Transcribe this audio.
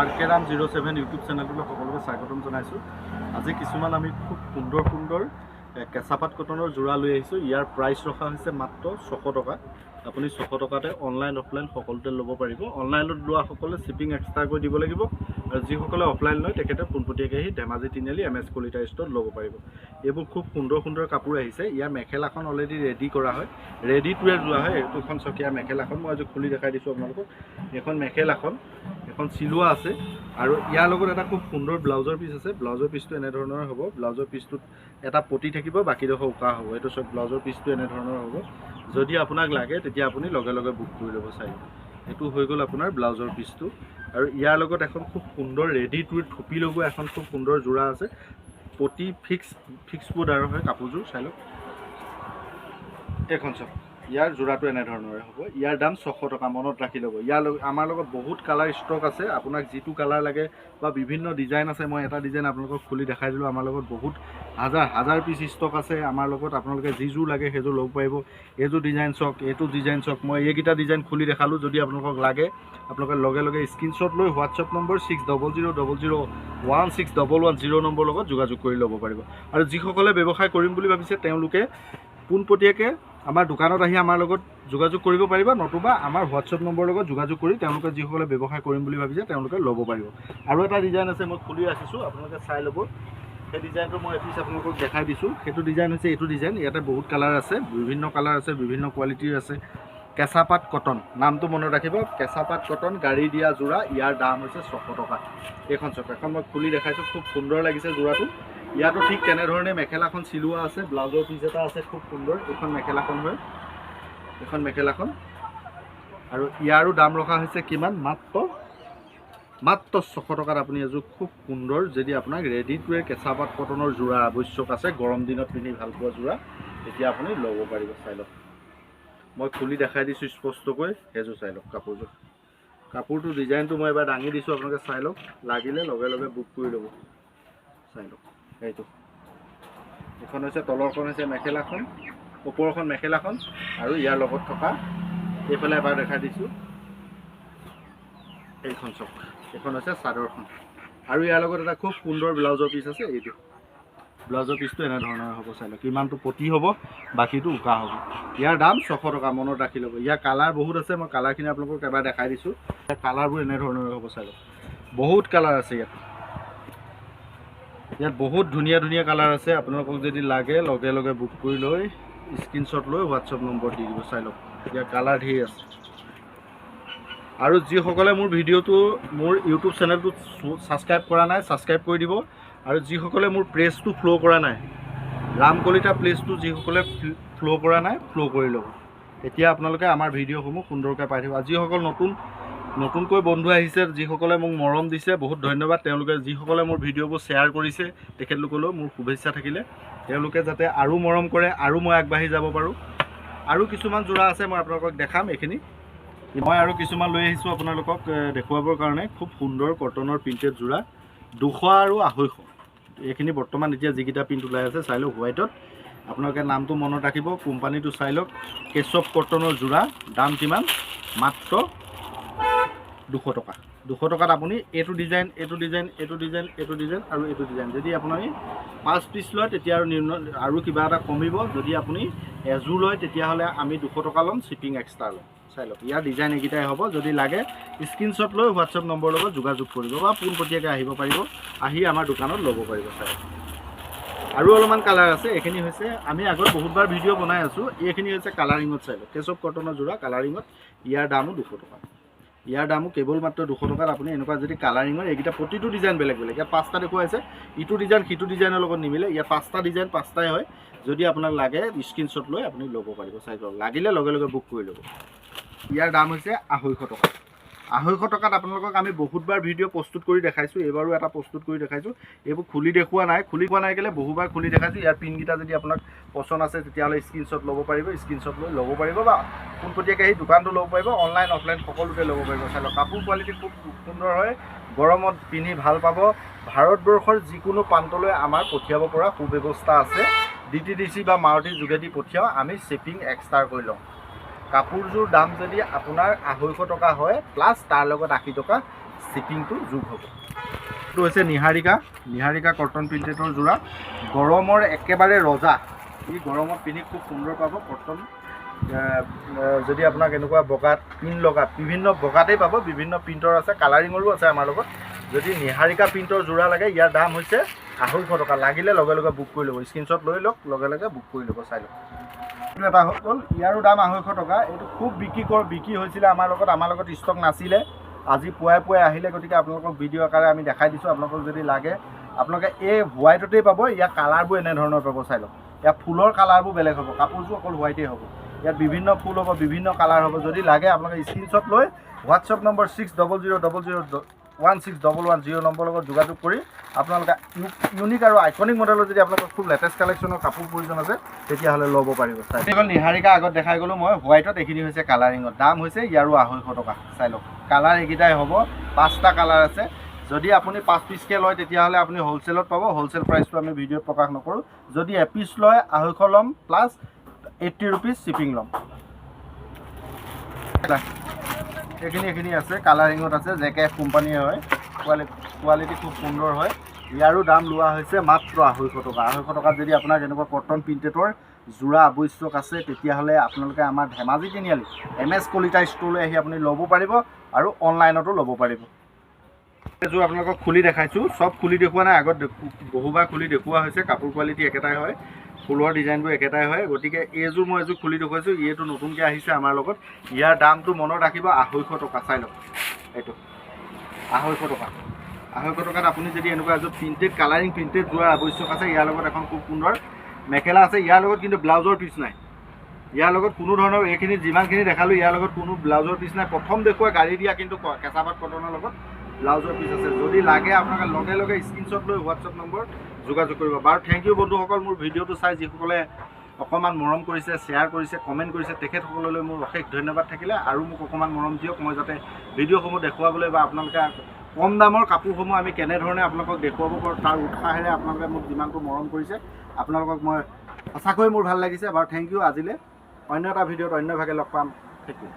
RK Ram 07 YouTube চেনেলটোলৈ সকলোকে স্বাগতম জনাইছোঁ। আজি কিছুমান আমি খুব সুন্দৰ কেঁচাপাত কটনৰ যোৰা লৈ আহিছোঁ। ইয়াৰ প্ৰাইচ ৰখা হৈছে মাত্ৰ 600 টকা। আপুনি 600 টকাতে অনলাইন অফলাইন সকলোতে ল'ব পাৰিব। অনলাইনত লোৱা সকলে শ্বিপিং এক্সট্ৰা কৰি দিব লাগিব, আৰু যিসকলে অফলাইন লয় তেখেতে পোনপটীয়াকৈ আহি ধেমাজি তিনিআলি MS কলিতা ষ্ট'ৰত ল'ব পাৰিব। এইবোৰ খুব সুন্দৰ কাপোৰ আহিছে। ইয়াৰ মেখেলাখন অলৰেডি ৰেডি কৰা হয়, ৰেডি টু ৱেৰ যোৱা হয়। এইটোখন চকীয়া মেখেলাখন মই আজি খুলি দেখাই দিছোঁ আপোনালোকক। এইখন মেখেলাখন এখন চিলোৱা আছে, আৰু ইয়াৰ লগত এটা খুব সুন্দৰ ব্লাউজৰ পিচ আছে। ব্লাউজৰ পিচটো এনেধৰণৰ হ'ব। ব্লাউজৰ পিচটোত এটা পটি থাকিব, বাকীডোখৰ উকা হ'ব। এইটো চব ব্লাউজৰ পিচটো এনেধৰণৰ হ'ব। যদি আপোনাক লাগে তেতিয়া আপুনি লগে লগে বুক কৰি ল'ব চাই। এইটো হৈ গ'ল আপোনাৰ ব্লাউজৰ পিচটো, আৰু ইয়াৰ লগত এখন খুব সুন্দৰ ৰেডি টু থুপি লগোৱা এখন খুব সুন্দৰ যোৰা আছে। পটি ফিক্স বৰ্ডাৰৰ হয় কাপোৰযোৰ, চাই লওক। এইখন চাওক, ইয়াৰ যোৰাটো এনেধৰণৰে হ'ব। ইয়াৰ দাম 600 টকা, মনত ৰাখি ল'ব। আমাৰ লগত বহুত কালাৰ ষ্টক আছে। আপোনাক যিটো কালাৰ লাগে বা বিভিন্ন ডিজাইন আছে, মই এটা ডিজাইন আপোনালোকক খুলি দেখাই দিলোঁ। আমাৰ লগত বহুত হাজাৰ পিচ ষ্টক আছে আমাৰ লগত। আপোনালোকে যিযোৰ লাগে সেইযোৰ ল'ব পাৰিব। এইযোৰ ডিজাইন চাওক, এইটো ডিজাইন চাওক। মই এইকেইটা ডিজাইন খুলি দেখালোঁ। যদি আপোনালোকক লাগে আপোনালোকে লগে লগে স্ক্ৰীনশ্বট লৈ হোৱাটছএপ নম্বৰ 600000161110 নম্বৰ লগত যোগাযোগ কৰি ল'ব পাৰিব। আৰু যিসকলে ব্যৱসায় কৰিম বুলি ভাবিছে তেওঁলোকে পোনপটীয়াকৈ আমাৰ দোকানত আহি আমাৰ লগত যোগাযোগ কৰিব পাৰিব, নতুবা আমাৰ হোৱাটছএপ নম্বৰৰ লগত যোগাযোগ কৰি তেওঁলোকে যিসকলে ব্যৱসায় কৰিম বুলি ভাবিছে তেওঁলোকে ল'ব পাৰিব। আৰু এটা ডিজাইন আছে, মই খুলি ৰাখিছোঁ, আপোনালোকে চাই ল'ব। সেই ডিজাইনটো মই এপিচ আপোনালোকক দেখাই দিছোঁ। সেইটো ডিজাইন হৈছে এইটো ডিজাইন। ইয়াতে বহুত কালাৰ আছে, বিভিন্ন কালাৰ আছে, বিভিন্ন কোৱালিটিৰ আছে। কেঁচাপাত কটন, নামটো মনত ৰাখিব। কেঁচাপাত কটন, গাড়ী দিয়া যোৰা। ইয়াৰ দাম হৈছে 600 টকা। এইখন চাওক, এখন মই খুলি দেখাইছোঁ। খুব সুন্দৰ লাগিছে যোৰাটো। ইয়াতো ঠিক তেনেধৰণে মেখেলাখন চিলোৱা আছে, ব্লাউজৰ পিচ এটা আছে খুব সুন্দৰ। এইখন মেখেলাখন হয়, এইখন মেখেলাখন। আৰু ইয়াৰো দাম ৰখা হৈছে কিমান? মাত্ৰ 600 টকাত আপুনি এযোৰ খুব সুন্দৰ, যদি আপোনাক ৰেডি টু ৱেৰ কেঁচাপাত কটনৰ যোৰা আৱশ্যক আছে, গৰম দিনত পিন্ধি ভাল পোৱা যোৰা, তেতিয়া আপুনি ল'ব পাৰিব। চাই লওক, মই খুলি দেখাই দিছোঁ স্পষ্টকৈ। সেইযোৰ চাই লওক কাপোৰটো ডিজাইনটো মই এবাৰ দাঙি দিছোঁ, আপোনালোকে চাই লওক। লাগিলে লগে লগে বুক কৰি ল'ব। চাই লওক, এইটো এইখন হৈছে, তলৰখন হৈছে মেখেলাখন, ওপৰখন মেখেলাখন, আৰু ইয়াৰ লগত থকা এইফালে এবাৰ দেখাই দিছোঁ। এইখন চাওক, এইখন হৈছে চাদৰখন, আৰু ইয়াৰ লগত এটা খুব সুন্দৰ ব্লাউজৰ পিচ আছে। এইটো ব্লাউজৰ পিচটো এনেধৰণৰ হ'ব। চাই লওক, কিমানটো পটি হ'ব, বাকীটো উকা হ'ব। ইয়াৰ দাম 600 টকা, মনত ৰাখি ল'ব। ইয়াৰ কালাৰ বহুত আছে, মই কালাৰখিনি আপোনালোকক এবাৰ দেখাই দিছোঁ। কালাৰবোৰ এনেধৰণৰ হ'ব। চাই লওক, বহুত কালাৰ আছে ইয়াত বহুত ধুনীয়া কালাৰ আছে। আপোনালোকক যদি লাগে লগে লগে বুক কৰি লৈ স্ক্ৰীনশ্বট লৈ হোৱাটছএপ নম্বৰ দি দিব। চাই লওক, ইয়াৰ কালাৰ ধেৰ আছে। আৰু যিসকলে মোৰ ভিডিঅ'টো, মোৰ ইউটিউব চেনেলটো ছাবস্ক্ৰাইব কৰা নাই, ছাবস্ক্ৰাইব কৰি দিব। আৰু যিসকলে মোৰ পেজটো ফ'ল' কৰা নাই, ৰাম কলিতা পেজটো যিসকলে ফ'ল' কৰা নাই, ফ'ল' কৰি ল'ব। এতিয়া আপোনালোকে আমাৰ ভিডিঅ'সমূহ সুন্দৰকৈ পাই থাকিব। আৰু যিসকল নতুনকৈ বন্ধু আহিছে, যিসকলে মোক মৰম দিছে, বহুত ধন্যবাদ। তেওঁলোকে যিসকলে মোৰ ভিডিঅ'বোৰ শ্বেয়াৰ কৰিছে, তেখেতলোকলৈও মোৰ শুভেচ্ছা থাকিলে। তেওঁলোকে যাতে আৰু মৰম কৰে, আৰু মই আগবাঢ়ি যাব পাৰোঁ। আৰু কিছুমান যোৰা আছে, মই আপোনালোকক দেখাম। এইখিনি মই আৰু কিছুমান লৈ আহিছোঁ আপোনালোকক দেখুৱাবৰ কাৰণে। খুব সুন্দৰ কটনৰ প্ৰিণ্টেড যোৰা, 200 আৰু 250। এইখিনি বৰ্তমান এতিয়া যিকেইটা প্ৰিণ্ট ওলাই আছে, চাই লওক হোৱাইটত। আপোনালোকে নামটো মনত ৰাখিব, কোম্পানীটো চাই লওক। কেশৱ কটনৰ যোৰা, দাম কিমান? মাত্ৰ 200 টকা। 200 টকাত আপুনি এইটো ডিজাইন আৰু এইটো ডিজাইন, যদি আপুনি 5 পিচ লয় তেতিয়া আৰু কিবা এটা কমিব। যদি আপুনি এযোৰ লয় তেতিয়াহ'লে আমি 200 টকা ল'ম, শ্বিপিং এক্সট্ৰা ল'ম। চাই লওক, ইয়াৰ ডিজাইন এইকেইটাই হ'ব। যদি লাগে স্ক্ৰীনশ্বট লৈ হোৱাটছএপ নম্বৰৰ লগত যোগাযোগ কৰিব, বা পোনপটীয়াকৈ আহিব পাৰিব, আহি আমাৰ দোকানত ল'ব পাৰিব। চাই আৰু অলপমান কালাৰ আছে। এইখিনি হৈছে, আমি আগত বহুতবাৰ ভিডিঅ' বনাই আছোঁ। এইখিনি হৈছে কালাৰিঙত। চাই লওক, কেশৱ কটনৰ যোৰা কালাৰিঙত। ইয়াৰ দামো 200 টকা। ইয়াৰ দামো কেৱল মাত্ৰ 200 টকাত আপুনি এনেকুৱা যদি কালাৰিঙৰ, এইকেইটা প্ৰতিটো ডিজাইন বেলেগ। ইয়াত 5টা দেখুৱাইছে, ইটো ডিজাইন সিটো ডিজাইনৰ লগত নিমিলে। ইয়াত 5টা ডিজাইন 5টাই হয়। যদি আপোনাক লাগে স্ক্ৰীনশ্বট লৈ আপুনি ল'ব পাৰিব। চাই লওক, লাগিলে লগে লগে বুক কৰি ল'ব। ইয়াৰ দাম হৈছে 250 টকা। 250 টকাত আপোনালোকক আমি বহুতবাৰ ভিডিঅ' প্ৰস্তুত কৰি দেখাইছোঁ। এইবাৰো এটা প্ৰস্তুত কৰি দেখাইছোঁ। এইবোৰ খুলি দেখুওৱা নাই কেলৈ, বহুবাৰ খুলি দেখাইছোঁ। ইয়াৰ পিনকেইটা যদি আপোনাক পচন্দ আছে তেতিয়াহ'লে স্ক্ৰীনশ্বট ল'ব পাৰিব। স্ক্ৰীনশ্বট লৈ ল'ব পাৰিব, বা পোনপটীয়াকৈ সেই দোকানটো ল'ব পাৰিব। অনলাইন অফলাইন সকলোতে ল'ব পাৰিব। চাই লওক, কাপোৰ কোৱালিটি খুব সুন্দৰ হয়, গৰমত পিন্ধি ভাল পাব। ভাৰতবৰ্ষৰ যিকোনো প্ৰান্তলৈ আমাৰ পঠিয়াব পৰা সুব্যৱস্থা আছে। DTDC বা মাৰুতিৰ যোগেদি পঠিয়াওঁ, আমি শ্বিপিং এক্সট্ৰা কৰি লওঁ। কাপোৰযোৰ দাম যদি আপোনাৰ 250 টকা হয়, প্লাছ তাৰ লগত 80 টকা শ্বিপিংটো যোগ হ'ব। এইটো হৈছে নিহাৰিকা কটন প্ৰিণ্টেডৰ যোৰা, গৰমৰ একেবাৰে ৰজা। ই গৰমত পিন্ধি খুব সুন্দৰ পাব। কটন যদি আপোনাক এনেকুৱা বগাত প্ৰিণ্ট লগা বিভিন্ন বগাতেই পাব, বিভিন্ন প্ৰিণ্টৰ আছে, কালাৰিঙৰো আছে আমাৰ লগত। যদি নিহাৰিকা প্ৰিণ্টৰ যোৰা লাগে ইয়াৰ দাম হৈছে 250 টকা। লাগিলে লগে লগে বুক কৰি ল'ব, স্ক্ৰীনশ্বট লৈ লওক, লগে লগে বুক কৰি ল'ব। চাই লওক, এইটো এটা হৈ গ'ল, ইয়াৰো দাম 250 টকা। এইটো খুব বিক্ৰী হৈছিলে আমাৰ লগত ষ্টক নাছিলে, আজি পুৱাই আহিলে, গতিকে আপোনালোকক ভিডিঅ' আকাৰে আমি দেখাই দিছোঁ। আপোনালোকক যদি লাগে আপোনালোকে এই হোৱাইটতেই পাব। ইয়াৰ কালাৰবোৰ এনেধৰণৰ পাব, চাই লওক। ইয়াৰ ফুলৰ কালাৰবোৰ বেলেগ হ'ব, কাপোৰযোৰ অকল হোৱাইটেই হ'ব। ইয়াত বিভিন্ন ফুল হ'ব, বিভিন্ন কালাৰ হ'ব। যদি লাগে আপোনালোকে স্ক্ৰীনশ্বট লৈ হোৱাটছআপ নম্বৰ 600000161110 নম্বৰ লগত যোগাযোগ কৰি আপোনালোকে ইউনিক আৰু আইকনিক মডেলৰ যদি আপোনালোকৰ খুব লেটেষ্ট কালেকশ্যনৰ কাপোৰ প্ৰয়োজন আছে তেতিয়াহ'লে ল'ব পাৰিব। চাই গ'ল নিহাৰিকা আগত দেখাই গ'লোঁ মই হোৱাইটত। এইখিনি হৈছে কালাৰিঙত, দাম হৈছে ইয়াৰো 250 টকা। চাই লওক, কালাৰ এইকেইটাই হ'ব, 5টা কালাৰ আছে। যদি আপুনি 5 পিচকৈ লয় তেতিয়াহ'লে আপুনি হ'লচেলত পাব। হ'লচেল প্ৰাইচটো আমি ভিডিঅ'ত প্ৰকাশ নকৰোঁ। যদি এপিচ লয় 250 ল'ম, প্লাছ 80 ৰুপিজ শ্বিপিং ল'ম। এইখিনি আছে, কালাৰিঙত আছে, জেকেট কোম্পানীয়ে হয়, কোৱালিটি খুব সুন্দৰ হয়। ইয়াৰো দাম লোৱা হৈছে মাত্ৰ 250 টকা। 250 টকাত যদি আপোনাক এনেকুৱা কটন প্ৰিণ্টেডৰ যোৰা আৱশ্যক আছে তেতিয়াহ'লে আপোনালোকে আমাৰ ধেমাজি তিনিআলি MS কলিতা ষ্ট'ৰলৈ আহি আপুনি ল'ব পাৰিব আৰু অনলাইনতো ল'ব পাৰিব। এইযোৰ আপোনালোকক খুলি দেখাইছোঁ, চব খুলি দেখুওৱা নাই, আগত বহুবাৰ খুলি দেখুওৱা হৈছে। কাপোৰ কোৱালিটি একেটাই হয়, ফুলৰ ডিজাইনবোৰ একেটাই হয়, গতিকে এইযোৰ মই এযোৰ খুলি দেখুৱাইছোঁ। এইটো নতুনকৈ আহিছে আমাৰ লগত। ইয়াৰ দামটো মনত ৰাখিব 250 টকা। চাই লওক, এইটো 250 টকা। 250 টকাত আপুনি যদি এনেকুৱা এযোৰ প্ৰিণ্টেড কালাৰিং প্ৰিণ্টেড যোৱাৰ আৱশ্যক আছে, ইয়াৰ লগত এখন খুব সুন্দৰ মেখেলা আছে। ইয়াৰ লগত কিন্তু ব্লাউজৰ পিচ নাই। ইয়াৰ লগত কোনো ধৰণৰ, এইখিনি যিমানখিনি দেখালোঁ ইয়াৰ লগত কোনো ব্লাউজৰ পিচ নাই। প্ৰথম দেখুওৱা গাড়ী দিয়া কিন্তু কেঁচা পাট কটনৰ লগত ব্লাউজৰ পিচ আছে। যদি লাগে আপোনালোকে লগে লগে স্ক্ৰীনশ্বট লৈ হোৱাটছআপ নম্বৰ যোগাযোগ কৰিব। বাৰু থেংক ইউ বন্ধুসকল, মোৰ ভিডিঅ'টো চাই যিসকলে অকণমান মৰম কৰিছে, শ্বেয়াৰ কৰিছে, কমেণ্ট কৰিছে, তেখেতসকললৈ মোৰ অশেষ ধন্যবাদ থাকিলে। আৰু মোক অকণমান মৰম দিয়ক, মই যাতে ভিডিঅ'সমূহ দেখুৱাবলৈ বা আপোনালোকে কম দামৰ কাপোৰসমূহ আমি কেনেধৰণে আপোনালোকক দেখুৱাব পাৰোঁ তাৰ উৎসাহেৰে আপোনালোকে মোক যিমানটো মৰম কৰিছে, আপোনালোকক মই সঁচাকৈ মোৰ ভাল লাগিছে। বাৰু থেংক ইউ। আজিলৈ অন্য এটা ভিডিঅ'ত অন্য ভাগে লগ পাম। Thank U.